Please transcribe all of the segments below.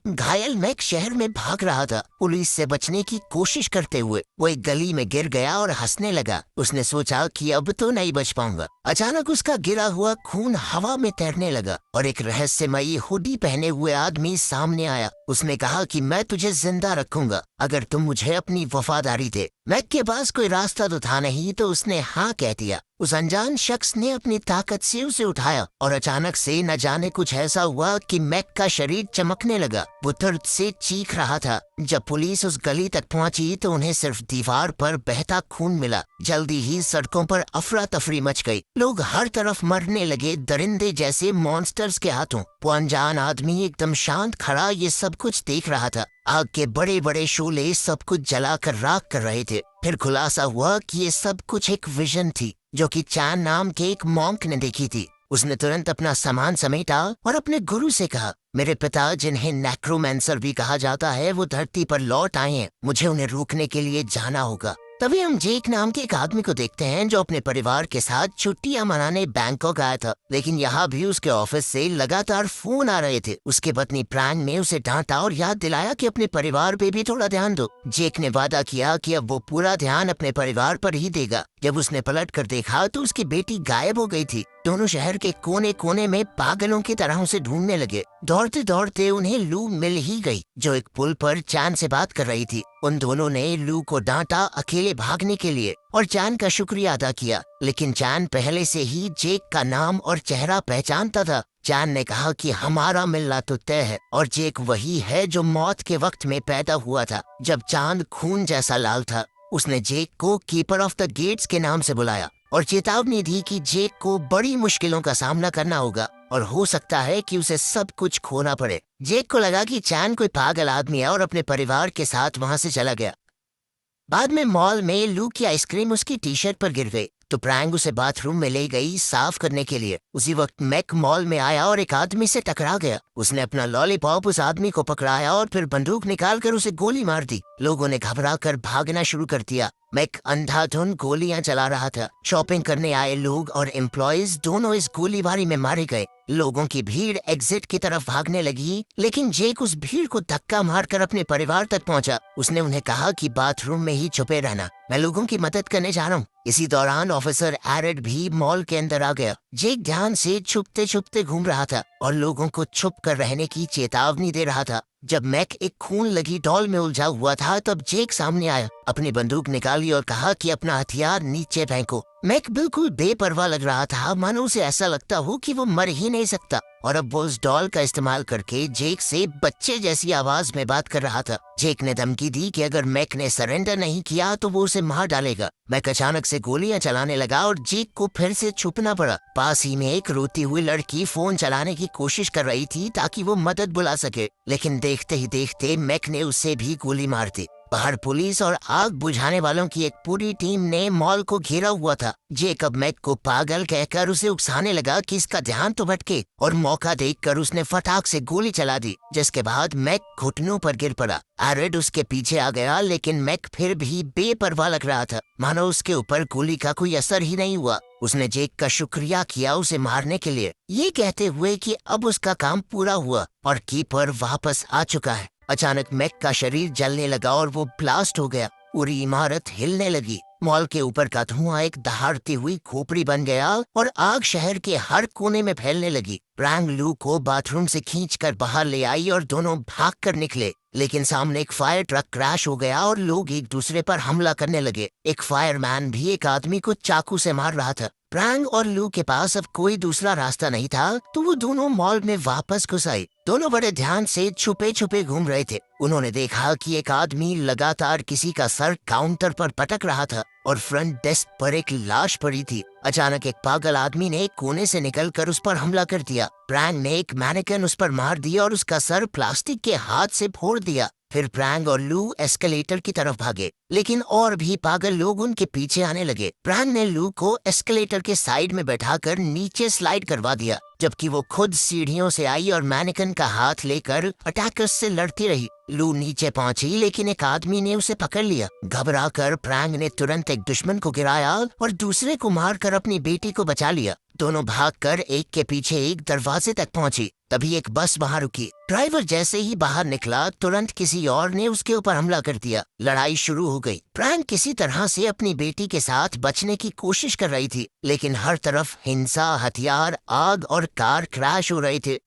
घायल मैक शहर में भाग रहा था। पुलिस से बचने की कोशिश करते हुए वो एक गली में गिर गया और हंसने लगा। उसने सोचा कि अब तो नहीं बच पाऊंगा। अचानक उसका गिरा हुआ खून हवा में तैरने लगा और एक रहस्यमयी हुडी पहने हुए आदमी सामने आया। उसने कहा कि मैं तुझे जिंदा रखूंगा अगर तुम मुझे अपनी वफादारी दे। मैक के पास कोई रास्ता तो था नहीं, तो उसने हाँ कह दिया। उस अनजान शख्स ने अपनी ताकत से उसे उठाया और अचानक से न जाने कुछ ऐसा हुआ कि मैक का शरीर चमकने लगा। वो दर्द से चीख रहा था। जब पुलिस उस गली तक पहुंची तो उन्हें सिर्फ दीवार पर बहता खून मिला। जल्दी ही सड़कों पर अफरा तफरी मच गई। लोग हर तरफ मरने लगे, दरिंदे जैसे मॉन्स्टर्स के हाथों। वो अनजान आदमी एकदम शांत खड़ा ये सब कुछ देख रहा था। आग के बड़े बड़े शोले सब कुछ जलाकर राख कर रहे थे। फिर खुलासा हुआ कि ये सब कुछ एक विजन थी जो कि चैन नाम के एक मॉन्क ने देखी थी। उसने तुरंत अपना सामान समेटा और अपने गुरु से कहा, मेरे पिता जिन्हें नेक्रोमैंसर भी कहा जाता है वो धरती पर लौट आए हैं। मुझे उन्हें रोकने के लिए जाना होगा। तभी हम जेक नाम के एक आदमी को देखते हैं जो अपने परिवार के साथ छुट्टियां मनाने बैंकॉक आया था। लेकिन यहाँ भी उसके ऑफिस से लगातार फोन आ रहे थे। उसकी पत्नी प्रैंग ने उसे डांटा और याद दिलाया कि अपने परिवार पे भी थोड़ा ध्यान दो। जेक ने वादा किया कि अब वो पूरा ध्यान अपने परिवार पर ही देगा। जब उसने पलट कर देखा तो उसकी बेटी गायब हो गई थी। दोनों शहर के कोने कोने में पागलों की तरह उसे ढूंढने लगे। दौड़ते दौड़ते उन्हें लू मिल ही गई जो एक पुल पर चैन से बात कर रही थी। उन दोनों ने लू को डांटा अकेले भागने के लिए और चैन का शुक्रिया अदा किया। लेकिन चैन पहले से ही जेक का नाम और चेहरा पहचानता था। चैन ने कहा कि हमारा मिलना तो तय है और जेक वही है जो मौत के वक्त में पैदा हुआ था जब चांद खून जैसा लाल था। उसने जेक को कीपर ऑफ द गेट्स के नाम से बुलाया और चेतावनी दी कि जेक को बड़ी मुश्किलों का सामना करना होगा और हो सकता है कि उसे सब कुछ खोना पड़े। जेक को लगा कि चैन कोई पागल आदमी है और अपने परिवार के साथ वहां से चला गया। बाद में मॉल में लू की आइसक्रीम उसकी टी शर्ट पर गिर गई तो प्रैंग उसे बाथरूम में ले गई साफ करने के लिए। उसी वक्त मैक मॉल में आया और एक आदमी से टकरा गया। उसने अपना लॉलीपॉप उस आदमी को पकड़ाया और फिर बंदूक निकालकर उसे गोली मार दी। लोगों ने घबरा कर भागना शुरू कर दिया। मैक अंधाधुंध गोलियां चला रहा था। शॉपिंग करने आए लोग और एम्प्लॉयज दोनों इस गोलीबारी में मारे गए। लोगों की भीड़ एग्जिट की तरफ भागने लगी, लेकिन जेक उस भीड़ को धक्का मारकर अपने परिवार तक पहुंचा। उसने उन्हें कहा कि बाथरूम में ही छुपे रहना, मैं लोगों की मदद करने जा रहा हूँ। इसी दौरान ऑफिसर एरेड भी मॉल के अंदर आ गया। जेक ध्यान से छुपते छुपते घूम रहा था और लोगों को छुप कर रहने की चेतावनी दे रहा था। जब मैक एक खून लगी डॉल में उलझा हुआ था तब जेक सामने आया, अपनी बंदूक निकाली और कहा कि अपना हथियार नीचे फेंको। मैक बिल्कुल बेपरवाह लग रहा था, मानो उसे ऐसा लगता हो कि वो मर ही नहीं सकता। और अब वो उस डॉल का इस्तेमाल करके जेक से बच्चे जैसी आवाज में बात कर रहा था। जेक ने धमकी दी कि अगर मैक ने सरेंडर नहीं किया तो वो उसे मार डालेगा। मैक अचानक से गोलियां चलाने लगा और जेक को फिर से छुपना पड़ा। पास ही में एक रोती हुई लड़की फोन चलाने की कोशिश कर रही थी ताकि वो मदद बुला सके, लेकिन देखते ही देखते मैक ने उसे भी गोली मार दी। बाहर पुलिस और आग बुझाने वालों की एक पूरी टीम ने मॉल को घेरा हुआ था। जेक अब मैक को पागल कहकर उसे उकसाने लगा कि इसका ध्यान तो भटके और मौका देखकर उसने फटाक से गोली चला दी, जिसके बाद मैक घुटनों पर गिर पड़ा। एरेड उसके पीछे आ गया, लेकिन मैक फिर भी बेपरवाह लग रहा था, मानो उसके ऊपर गोली का कोई असर ही नहीं हुआ। उसने जेक का शुक्रिया किया उसे मारने के लिए, ये कहते हुए कि अब उसका काम पूरा हुआ और कीपर वापस आ चुका है। अचानक मैक का शरीर जलने लगा और वो ब्लास्ट हो गया। पूरी इमारत हिलने लगी। मॉल के ऊपर का धुआं एक दहाड़ती हुई खोपड़ी बन गया और आग शहर के हर कोने में फैलने लगी। प्रैंग लू को बाथरूम से खींचकर बाहर ले आई और दोनों भागकर निकले, लेकिन सामने एक फायर ट्रक क्रैश हो गया और लोग एक दूसरे पर हमला करने लगे। एक फायरमैन भी एक आदमी को चाकू से मार रहा था। प्रैंग और लू के पास अब कोई दूसरा रास्ता नहीं था, तो वो दोनों मॉल में वापस घुस आई। दोनों बड़े ध्यान से छुपे छुपे घूम रहे थे। उन्होंने देखा कि एक आदमी लगातार किसी का सर काउंटर पर पटक रहा था और फ्रंट डेस्क पर एक लाश पड़ी थी। अचानक एक पागल आदमी ने कोने से निकलकर उस पर हमला कर दिया। प्रैंग ने एक मैनेकन उस पर मार दिया और उसका सर प्लास्टिक के हाथ से फोड़ दिया। फिर प्रैंग और लू एस्केलेटर की तरफ भागे, लेकिन और भी पागल लोग उनके पीछे आने लगे। प्रैंग ने लू को एस्केलेटर के साइड में बैठाकर नीचे स्लाइड करवा दिया, जबकि वो खुद सीढ़ियों से आई और मैनेकन का हाथ लेकर अटैकर्स से लड़ती रही। लू नीचे पहुंची, लेकिन एक आदमी ने उसे पकड़ लिया। घबराकर प्रैंग ने तुरंत एक दुश्मन को गिराया और दूसरे को मारकर अपनी बेटी को बचा लिया। दोनों भागकर एक के पीछे एक दरवाजे तक पहुंची। तभी एक बस बाहर रुकी। ड्राइवर जैसे ही बाहर निकला तुरंत किसी और ने उसके ऊपर हमला कर दिया। लड़ाई शुरू हो गई। फ्रैंक किसी तरह से अपनी बेटी के साथ बचने की कोशिश कर रही थी, लेकिन हर तरफ हिंसा, हथियार, आग और कार क्रैश हो रहे थे।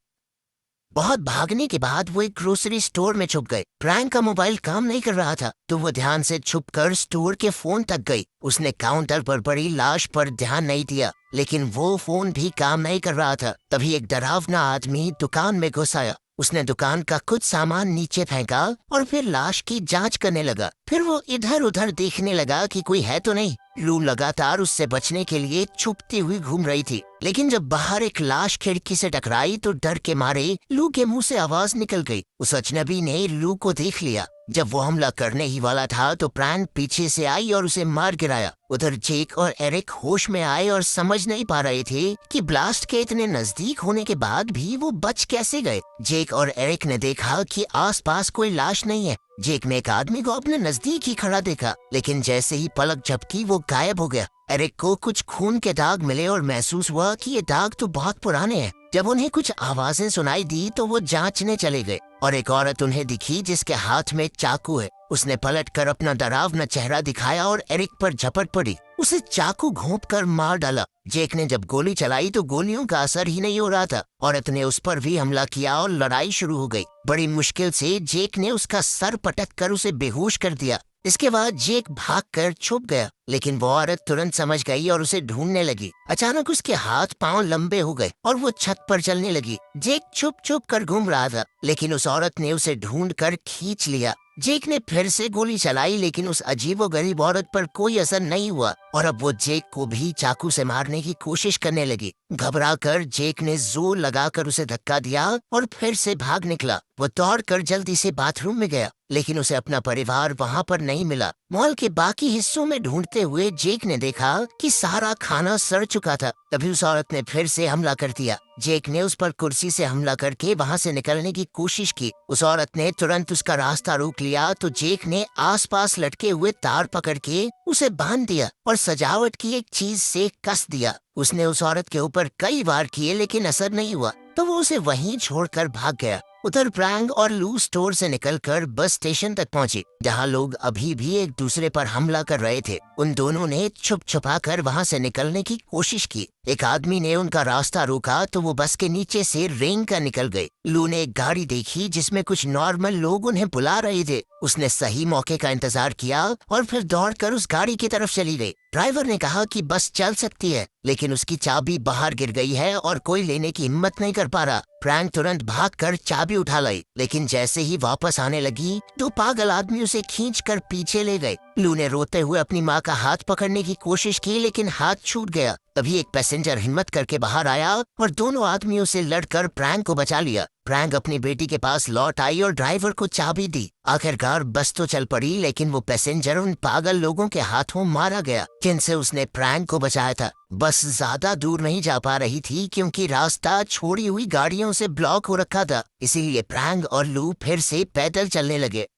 बहुत भागने के बाद वो एक ग्रोसरी स्टोर में छुप गए। फ्रैंक का मोबाइल काम नहीं कर रहा था तो वो ध्यान से छुपकर स्टोर के फोन तक गई। उसने काउंटर पर पड़ी लाश पर ध्यान नहीं दिया, लेकिन वो फोन भी काम नहीं कर रहा था। तभी एक डरावना आदमी दुकान में घुस आया। उसने दुकान का कुछ सामान नीचे फेंका और फिर लाश की जांच करने लगा। फिर वो इधर उधर देखने लगा कि कोई है तो नहीं। लू लगातार उससे बचने के लिए छुपती हुई घूम रही थी, लेकिन जब बाहर एक लाश खिड़की से टकराई तो डर के मारे लू के मुंह से आवाज निकल गई। उस अजनबी ने लू को देख लिया। जब वो हमला करने ही वाला था तो फ्रैंक पीछे से आई और उसे मार गिराया। उधर जेक और एरिक होश में आए और समझ नहीं पा रहे थे कि ब्लास्ट के इतने नजदीक होने के बाद भी वो बच कैसे गए। जेक और एरिक ने देखा कि आसपास कोई लाश नहीं है। जेक ने एक आदमी को अपने नजदीक ही खड़ा देखा, लेकिन जैसे ही पलक झपकी वो गायब हो गया। एरिक को कुछ खून के दाग मिले और महसूस हुआ कि ये दाग तो बहुत पुराने हैं। जब उन्हें कुछ आवाजें सुनाई दी तो वो जांचने चले गए और एक औरत उन्हें दिखी जिसके हाथ में चाकू है। उसने पलटकर अपना डरावना चेहरा दिखाया और एरिक पर झपट पड़ी। उसे चाकू घोंपकर मार डाला। जेक ने जब गोली चलाई तो गोलियों का असर ही नहीं हो रहा था। औरत ने उस पर भी हमला किया और लड़ाई शुरू हो गई। बड़ी मुश्किल से जेक ने उसका सर पटक कर उसे बेहोश कर दिया। इसके बाद जेक भागकर छुप गया, लेकिन वो औरत तुरंत समझ गई और उसे ढूंढने लगी। अचानक उसके हाथ पांव लंबे हो गए और वो छत पर चलने लगी। जेक छुप छुप कर घूम रहा था, लेकिन उस औरत ने उसे ढूंढकर खींच लिया। जेक ने फिर से गोली चलाई, लेकिन उस अजीबोगरीब औरत पर कोई असर नहीं हुआ और अब वो जेक को भी चाकू से मारने की कोशिश करने लगी। घबराकर जेक ने जोर लगाकर उसे धक्का दिया और फिर से भाग निकला। वो दौड़कर जल्दी से बाथरूम में गया, लेकिन उसे अपना परिवार वहाँ पर नहीं मिला। मॉल के बाकी हिस्सों में ढूंढते हुए जेक ने देखा कि सारा खाना सड़ चुका था। तभी उस औरत ने फिर से हमला कर दिया। जेक ने उस पर कुर्सी से हमला करके वहाँ से निकलने की कोशिश की। उस औरत ने तुरंत उसका रास्ता रोक लिया तो जेक ने आसपास लटके हुए तार पकड़ के उसे बांध दिया और सजावट की एक चीज से कस दिया। उसने उस औरत के ऊपर कई वार किए, लेकिन असर नहीं हुआ तो वो उसे वहीं छोड़कर भाग गया। उधर फ्रैंक और लू स्टोर से निकलकर बस स्टेशन तक पहुंचे, जहां लोग अभी भी एक दूसरे पर हमला कर रहे थे। उन दोनों ने छुप छुपा कर वहां से निकलने की कोशिश की। एक आदमी ने उनका रास्ता रोका तो वो बस के नीचे से रेंग कर निकल गए। लू ने एक गाड़ी देखी जिसमें कुछ नॉर्मल लोग उन्हें बुला रहे थे। उसने सही मौके का इंतजार किया और फिर दौड़कर उस गाड़ी की तरफ चली गई। ड्राइवर ने कहा कि बस चल सकती है, लेकिन उसकी चाबी बाहर गिर गई है और कोई लेने की हिम्मत नहीं कर पा रहा। फ्रैंक तुरंत भागकर चाबी उठा लाई, लेकिन जैसे ही वापस आने लगी तो पागल आदमी उसे खींचकर पीछे ले गए। लू ने रोते हुए अपनी माँ का हाथ पकड़ने की कोशिश की, लेकिन हाथ छूट गया। तभी एक पैसेंजर हिम्मत करके बाहर आया और दोनों आदमियों से लड़कर फ्रैंक को बचा लिया। फ्रैंक अपनी बेटी के पास लौट आई और ड्राइवर को चाबी दी। आखिरकार बस तो चल पड़ी, लेकिन वो पैसेंजर उन पागल लोगों के हाथों मारा गया जिनसे उसने फ्रैंक को बचाया था। बस ज्यादा दूर नहीं जा पा रही थी क्योंकि रास्ता छोड़ी हुई गाड़ियों से ब्लॉक हो रखा था। इसीलिए फ्रैंक और लू फिर से पैदल चलने लगे।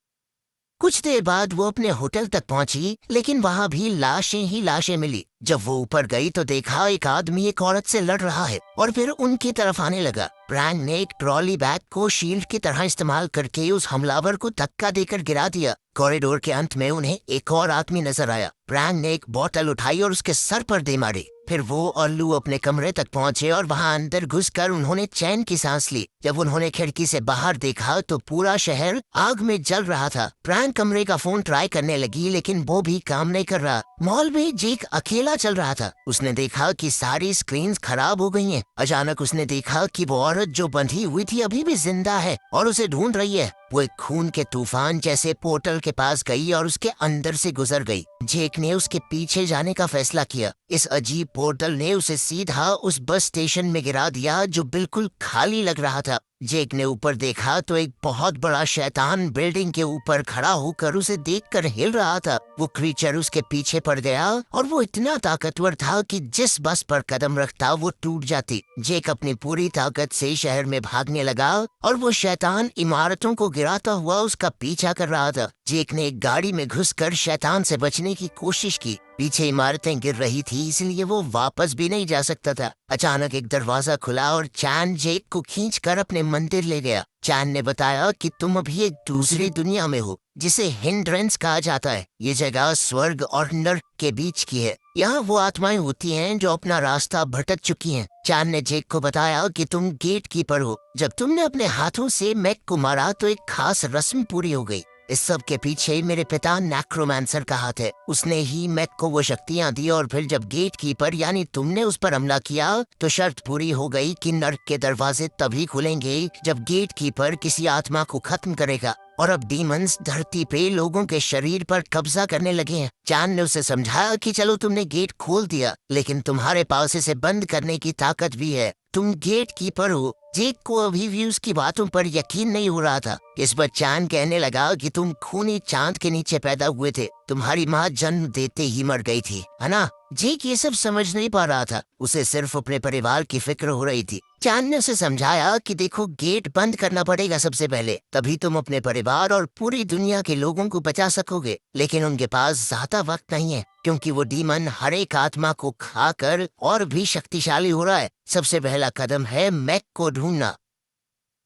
कुछ देर बाद वो अपने होटल तक पहुंची, लेकिन वहाँ भी लाशें ही लाशें मिली। जब वो ऊपर गई तो देखा एक आदमी एक औरत से लड़ रहा है और फिर उनकी तरफ आने लगा। फ्रैंक ने एक ट्रॉली बैग को शील्ड की तरह इस्तेमाल करके उस हमलावर को धक्का देकर गिरा दिया। कॉरिडोर के अंत में उन्हें एक और आदमी नजर आया। फ्रैंक ने एक बोतल उठाई और उसके सर पर दे मारी। फिर वो और लू अपने कमरे तक पहुंचे और वहां अंदर घुसकर उन्होंने चैन की सांस ली। जब उन्होंने खिड़की से बाहर देखा तो पूरा शहर आग में जल रहा था। फ्रैंक कमरे का फोन ट्राई करने लगी, लेकिन वो भी काम नहीं कर रहा। मॉल में जेक अकेला चल रहा था। उसने देखा कि सारी स्क्रीन्स खराब हो गई हैं। अचानक उसने देखा कि वो औरत जो बंधी हुई थी अभी भी जिंदा है और उसे ढूंढ रही है। वो एक खून के तूफान जैसे पोर्टल के पास गई और उसके अंदर से गुजर गई। जेक ने उसके पीछे जाने का फैसला किया। इस अजीब पोर्टल ने उसे सीधा उस बस स्टेशन में गिरा दिया जो बिल्कुल खाली लग रहा था। जेक ने ऊपर देखा तो एक बहुत बड़ा शैतान बिल्डिंग के ऊपर खड़ा होकर उसे देखकर हिल रहा था। वो क्रीचर उसके पीछे पड़ गया और वो इतना ताकतवर था कि जिस बस पर कदम रखता वो टूट जाती। जेक अपनी पूरी ताकत से शहर में भागने लगा और वो शैतान इमारतों को गिराता हुआ उसका पीछा कर रहा था। जेक ने एक गाड़ी में घुसकर शैतान से बचने की कोशिश की। पीछे इमारतें गिर रही थी, इसलिए वो वापस भी नहीं जा सकता था। अचानक एक दरवाजा खुला और चान जेक को खींचकर अपने मंदिर ले गया। चान ने बताया कि तुम अभी एक दूसरी दुनिया में हो जिसे हिंड्रेंस कहा जाता है। ये जगह स्वर्ग और नर्क के बीच की है। यहाँ वो आत्माएं होती हैं जो अपना रास्ता भटक चुकी हैं। चान ने जेक को बताया कि तुम गेट कीपर हो। जब तुमने अपने हाथों से मैक को मारा तो एक खास रस्म पूरी हो गई। इस सब के पीछे मेरे पिता नेक्रोमांसर का हाथ है। उसने ही मैक को वो शक्तियाँ दी और फिर जब गेट कीपर यानी तुमने उस पर हमला किया तो शर्त पूरी हो गई कि नर्क के दरवाजे तभी खुलेंगे जब गेट कीपर किसी आत्मा को खत्म करेगा। और अब डीमंस धरती पे लोगों के शरीर पर कब्जा करने लगे हैं। चान ने उसे समझाया कि चलो तुमने गेट खोल दिया, लेकिन तुम्हारे पास इसे बंद करने की ताकत भी है। तुम गेट कीपर हो। जेक को अभी भी उसकी बातों पर यकीन नहीं हो रहा था। इस पर चान कहने लगा कि तुम खूनी चांद के नीचे पैदा हुए थे। तुम्हारी माँ जन्म देते ही मर गई थी, है ना? जेक ये सब समझ नहीं पा रहा था। उसे सिर्फ अपने परिवार की फिक्र हो रही थी। चान ने उसे समझाया कि देखो, गेट बंद करना पड़ेगा सबसे पहले, तभी तुम अपने परिवार और पूरी दुनिया के लोगों को बचा सकोगे। लेकिन उनके पास ज्यादा वक्त नहीं है, क्योंकि वो डीमन हर एक आत्मा को खाकर और भी शक्तिशाली हो रहा है। सबसे पहला कदम है मैक को ढूंढना।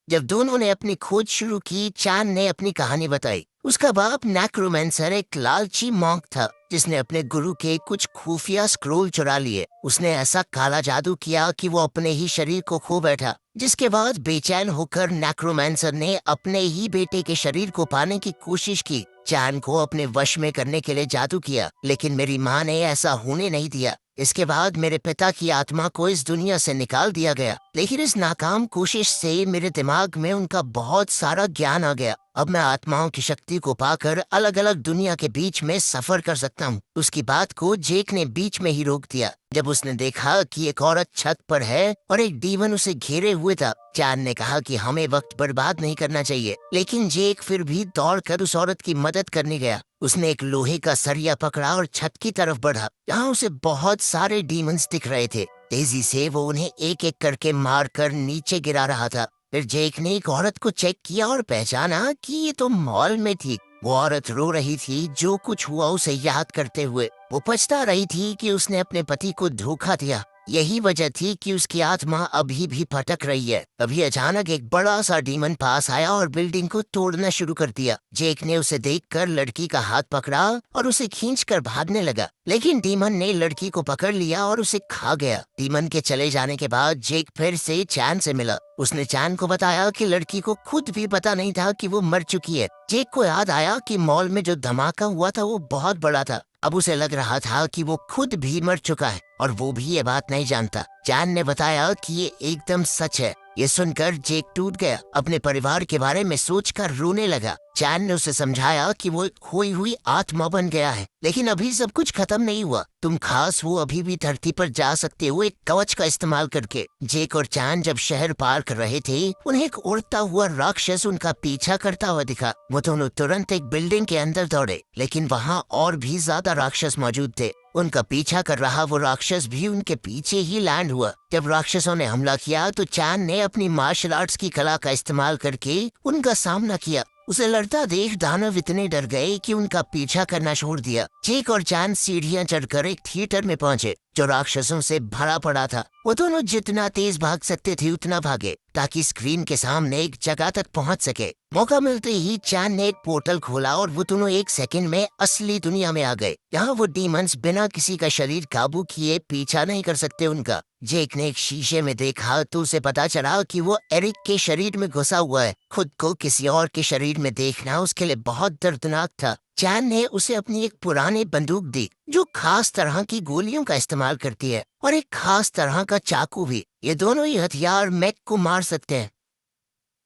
जब दोनों ने अपनी खोज शुरू की, चान ने अपनी कहानी बताई। उसका बाप नेक्रोमेंसर एक लालची मॉन्क था जिसने अपने गुरु के कुछ खुफिया स्क्रोल चुरा लिए। उसने ऐसा काला जादू किया कि वो अपने ही शरीर को खो बैठा, जिसके बाद बेचैन होकर नेक्रोमेंसर ने अपने ही बेटे के शरीर को पाने की कोशिश की। चान को अपने वश में करने के लिए जादू किया, लेकिन मेरी माँ ने ऐसा होने नहीं दिया। इसके बाद मेरे पिता की आत्मा को इस दुनिया से निकाल दिया गया, लेकिन इस नाकाम कोशिश से मेरे दिमाग में उनका बहुत सारा ज्ञान आ गया। अब मैं आत्माओं की शक्ति को पाकर अलग अलग दुनिया के बीच में सफर कर सकता हूँ। उसकी बात को जेक ने बीच में ही रोक दिया जब उसने देखा कि एक औरत छत पर है और एक डीमन उसे घेरे हुए था। चान ने कहा कि हमें वक्त बर्बाद नहीं करना चाहिए, लेकिन जेक फिर भी दौड़कर उस औरत की मदद करने गया। उसने एक लोहे का सरिया पकड़ा और छत की तरफ बढ़ा, जहाँ उसे बहुत सारे डीमंस दिख रहे थे। तेजी से वो उन्हें एक एक करके मारकर नीचे गिरा रहा था। फिर जेक ने एक औरत को चेक किया और पहचाना कि ये तो मॉल में थी। वो औरत रो रही थी, जो कुछ हुआ उसे याद करते हुए। वो पछता रही थी कि उसने अपने पति को धोखा दिया। यही वजह थी कि उसकी आत्मा अभी भी भटक रही है। अभी अचानक एक बड़ा सा डीमन पास आया और बिल्डिंग को तोड़ना शुरू कर दिया। जेक ने उसे देखकर लड़की का हाथ पकड़ा और उसे खींचकर भागने लगा, लेकिन डीमन ने लड़की को पकड़ लिया और उसे खा गया। डीमन के चले जाने के बाद जेक फिर से चान से मिला। उसने चान को बताया कि लड़की को खुद भी पता नहीं था कि वो मर चुकी है। जेक को याद आया कि मॉल में जो धमाका हुआ था वो बहुत बड़ा था। अब उसे लग रहा था कि वो खुद भी मर चुका है और वो भी ये बात नहीं जानता। चान ने बताया कि ये एकदम सच है। ये सुनकर जेक टूट गया, अपने परिवार के बारे में सोचकर रोने लगा। चान ने उसे समझाया कि वो एक खोई हुई आत्मा बन गया है, लेकिन अभी सब कुछ खत्म नहीं हुआ। तुम खास वो अभी भी धरती पर जा सकते हो एक कवच का इस्तेमाल करके। जेक और चान जब शहर पार कर रहे थे, उन्हें एक उड़ता हुआ राक्षस उनका पीछा करता हुआ दिखा। वो दोनों तुरंत एक बिल्डिंग के अंदर दौड़े, लेकिन वहाँ और भी ज्यादा राक्षस मौजूद थे। उनका पीछा कर रहा वो राक्षस भी उनके पीछे ही लैंड हुआ। जब राक्षसों ने हमला किया तो चान ने अपनी मार्शल आर्ट्स की कला का इस्तेमाल करके उनका सामना किया। उसे लड़ता देख दानव इतने डर गए कि उनका पीछा करना छोड़ दिया। जेक और चान सीढ़ियां चढ़कर एक थिएटर में पहुंचे जो राक्षसों से भरा पड़ा था। वो दोनों जितना तेज भाग सकते थे उतना भागे, ताकि स्क्रीन के सामने एक जगह तक पहुंच सके। मौका मिलते ही चान ने एक पोर्टल खोला और वो दोनों एक सेकंड में असली दुनिया में आ गए। यहाँ वो डीमंस बिना किसी का शरीर काबू किए पीछा नहीं कर सकते उनका। जेक ने एक शीशे में देखा तो उसे पता चला कि वो एरिक के शरीर में घुसा हुआ है। खुद को किसी और के शरीर में देखना उसके लिए बहुत दर्दनाक था। चान ने उसे अपनी एक पुरानी बंदूक दी जो खास तरह की गोलियों का इस्तेमाल करती है, और एक खास तरह का चाकू भी। ये दोनों ही हथियार मैक को मार सकते हैं।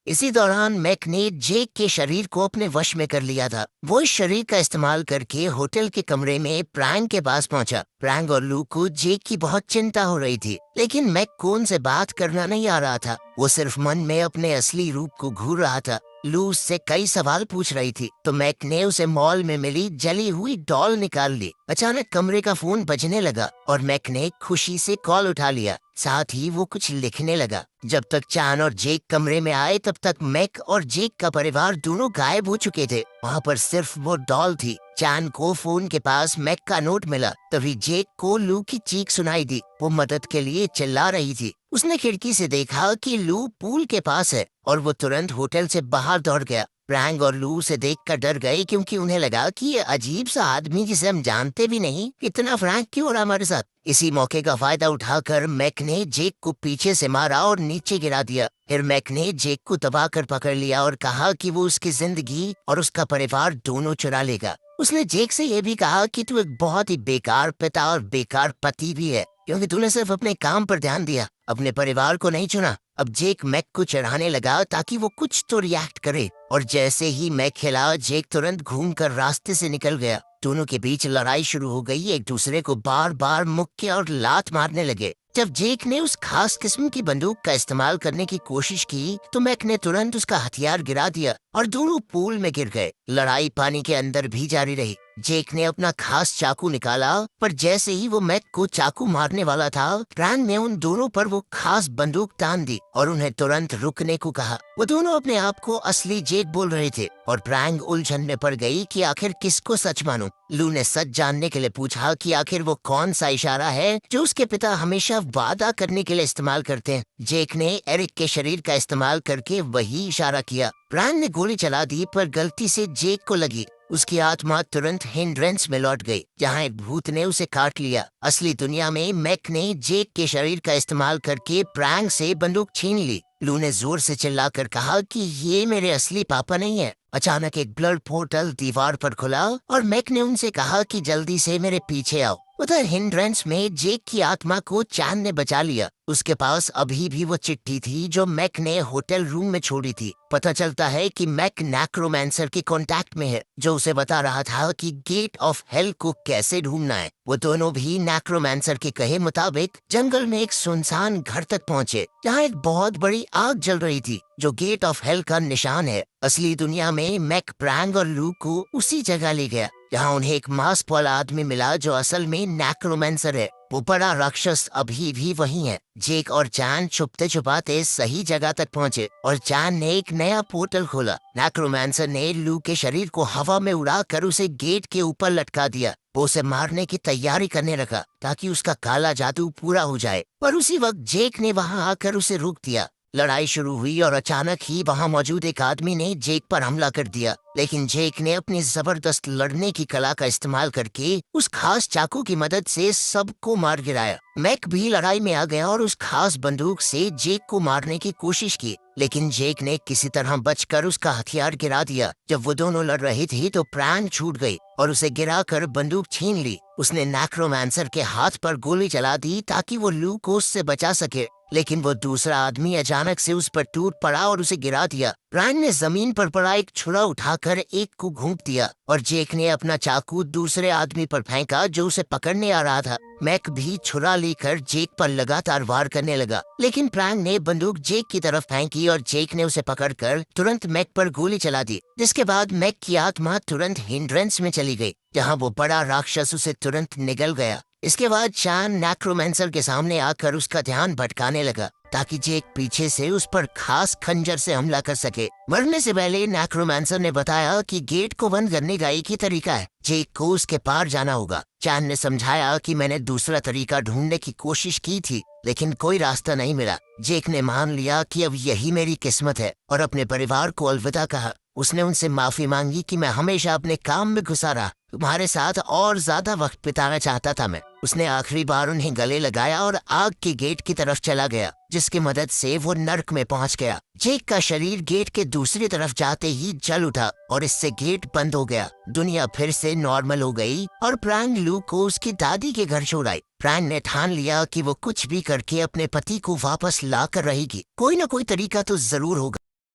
इसी दौरान मैक ने जेक के शरीर को अपने वश में कर लिया था। वो इस शरीर का इस्तेमाल करके होटल के कमरे में प्रैंग के पास पहुंचा। प्रैंग और लू को जेक की बहुत चिंता हो रही थी, लेकिन मैक को उनसे बात करना नहीं आ रहा था। वो सिर्फ मन में अपने असली रूप को घूर रहा था। लू उससे कई सवाल पूछ रही थी तो मैक ने उसे मॉल में मिली जली हुई डॉल निकाल ली। अचानक कमरे का फोन बजने लगा और मैक ने खुशी से कॉल उठा लिया। साथ ही वो कुछ लिखने लगा। जब तक चान और जेक कमरे में आए तब तक मैक और जेक का परिवार दोनों गायब हो चुके थे। वहाँ पर सिर्फ वो डॉल थी। चान को फोन के पास मैक का नोट मिला। तभी जेक को लू की चीख सुनाई दी। वो मदद के लिए चिल्ला रही थी। उसने खिड़की से देखा कि लू पूल के पास है और वो तुरंत होटल से बाहर दौड़ गया। फ्रैंक और लू से देखकर डर गए क्योंकि उन्हें लगा कि ये अजीब सा आदमी जिसे हम जानते भी नहीं, इतना फ्रैंक क्यों हो रहा हमारे साथ। इसी मौके का फायदा उठाकर मैक ने जेक को पीछे से मारा और नीचे गिरा दिया। फिर मैक ने जेक को दबाकर पकड़ लिया और कहा कि वो उसकी जिंदगी और उसका परिवार दोनों चुरा लेगा। उसने जेक से ये भी कहा कि तू एक बहुत ही बेकार पिता और बेकार पति भी है, क्योंकि तूने सिर्फ अपने काम पर ध्यान दिया, अपने परिवार को नहीं चुना। अब जेक मैक को चढ़ाने लगा ताकि वो कुछ तो रिएक्ट करे, और जैसे ही मैक हिला, जेक तुरंत घूमकर रास्ते से निकल गया। दोनों के बीच लड़ाई शुरू हो गई। एक दूसरे को बार बार मुक्के और लात मारने लगे। जब जेक ने उस खास किस्म की बंदूक का इस्तेमाल करने की कोशिश की तो मैक ने तुरंत उसका हथियार गिरा दिया और दोनों पूल में गिर गए। लड़ाई पानी के अंदर भी जारी रही। जेक ने अपना खास चाकू निकाला, पर जैसे ही वो मैक को चाकू मारने वाला था, फ्रैंक ने उन दोनों पर वो खास बंदूक तान दी और उन्हें तुरंत रुकने को कहा। वो दोनों अपने आप को असली जेक बोल रहे थे और फ्रैंक उलझन में पड़ गई कि आखिर किसको सच मानूं। लू ने सच जानने के लिए पूछा कि आखिर वो कौन सा इशारा है जो उसके पिता हमेशा वादा करने के लिए इस्तेमाल करते हैं। जेक ने एरिक के शरीर का इस्तेमाल करके वही इशारा किया। फ्रैंक ने गोली चला दी, पर गलती से जेक को लगी। उसकी आत्मा तुरंत हिंड्रेंस में लौट गई, जहाँ एक भूत ने उसे काट लिया। असली दुनिया में मैक ने जेक के शरीर का इस्तेमाल करके फ्रैंक से बंदूक छीन ली। लू ने जोर से चिल्लाकर कहा कि ये मेरे असली पापा नहीं है। अचानक एक ब्लड पोर्टल दीवार पर खुला और मैक ने उनसे कहा कि जल्दी से मेरे पीछे आओ। उधर हिंड्रेंस में जेक की आत्मा को चान ने बचा लिया। उसके पास अभी भी वो चिट्ठी थी जो मैक ने होटल रूम में छोड़ी थी। पता चलता है कि मैक नेक्रोमैंसर के कांटेक्ट में है, जो उसे बता रहा था कि गेट ऑफ हेल को कैसे ढूंढना है। वो दोनों भी नेक्रोमैंसर के कहे मुताबिक जंगल में एक सुनसान घर तक पहुँचे, जहाँ एक बहुत बड़ी आग जल रही थी, जो गेट ऑफ हेल का निशान है। असली दुनिया में मैक फ्रैंक और लू को उसी जगह ले गया, जहाँ उन्हें एक मास्क वाला आदमी मिला जो असल में नेक्रोमैंसर है। वो बड़ा राक्षस अभी भी वही है। जेक और चान छुपते छुपाते सही जगह तक पहुँचे और चान ने एक नया पोर्टल खोला। नेक्रोमैंसर ने लू के शरीर को हवा में उड़ाकर उसे गेट के ऊपर लटका दिया। वो उसे मारने की तैयारी करने लगा ताकि उसका काला जादू पूरा हो जाए, पर उसी वक्त जेक ने वहाँ आकर उसे रोक दिया। लड़ाई शुरू हुई और अचानक ही वहाँ मौजूद एक आदमी ने जेक पर हमला कर दिया, लेकिन जेक ने अपनी जबरदस्त लड़ने की कला का इस्तेमाल करके उस खास चाकू की मदद से सबको मार गिराया। मैक भी लड़ाई में आ गया और उस खास बंदूक से जेक को मारने की कोशिश की, लेकिन जेक ने किसी तरह बचकर उसका हथियार गिरा दिया। जब वो दोनों लड़ रही थी तो फ्रैंक छूट गई और उसे गिराकर बंदूक छीन ली। उसने नेक्रोमैंसर के हाथ पर गोली चला दी ताकि वो लू को उससे बचा सके, लेकिन वो दूसरा आदमी अचानक से उस पर टूट पड़ा और उसे गिरा दिया। फ्रैंक ने जमीन पर पड़ा एक छुरा उठाकर एक को घूंप दिया और जेक ने अपना चाकू दूसरे आदमी पर फेंका जो उसे पकड़ने आ रहा था। मैक भी छुरा लेकर जेक पर लगातार वार करने लगा, लेकिन फ्रैंक ने बंदूक जेक की तरफ फेंकी और जेक ने उसे पकड़कर तुरंत मैक पर गोली चला दी, जिसके बाद मैक की आत्मा तुरंत हिंड्रेंस में चली गई, जहां वो बड़ा राक्षस उसे तुरंत निगल गया। इसके बाद चान नेक्रोमैंसर के सामने आकर उसका ध्यान भटकाने लगा ताकि जेक पीछे से उस पर खास खंजर से हमला कर सके। मरने से पहले नेक्रोमैंसर ने बताया कि गेट को बंद करने का एक ही तरीका है, जेक को उसके पार जाना होगा। चान ने समझाया कि मैंने दूसरा तरीका ढूंढने की कोशिश की थी, लेकिन कोई रास्ता नहीं मिला। जेक ने मान लिया कि अब यही मेरी किस्मत है और अपने परिवार को अलविदा कहा। उसने उनसे माफी मांगी कि मैं हमेशा अपने काम में घुसा रहा, तुम्हारे साथ और ज्यादा वक्त बिताना चाहता था मैं। उसने आखिरी बार उन्हें गले लगाया और आग के गेट की तरफ चला गया, जिसकी मदद से वो नर्क में पहुंच गया। जेक का शरीर गेट के दूसरी तरफ जाते ही जल उठा और इससे गेट बंद हो गया। दुनिया फिर से नॉर्मल हो गई और फ्रैंक लू को उसकी दादी के घर छोड़ आई। फ्रैंक ने ठान लिया कि वो कुछ भी करके अपने पति को वापस ला कर रहेगी। कोई ना कोई तरीका तो जरूर होगा।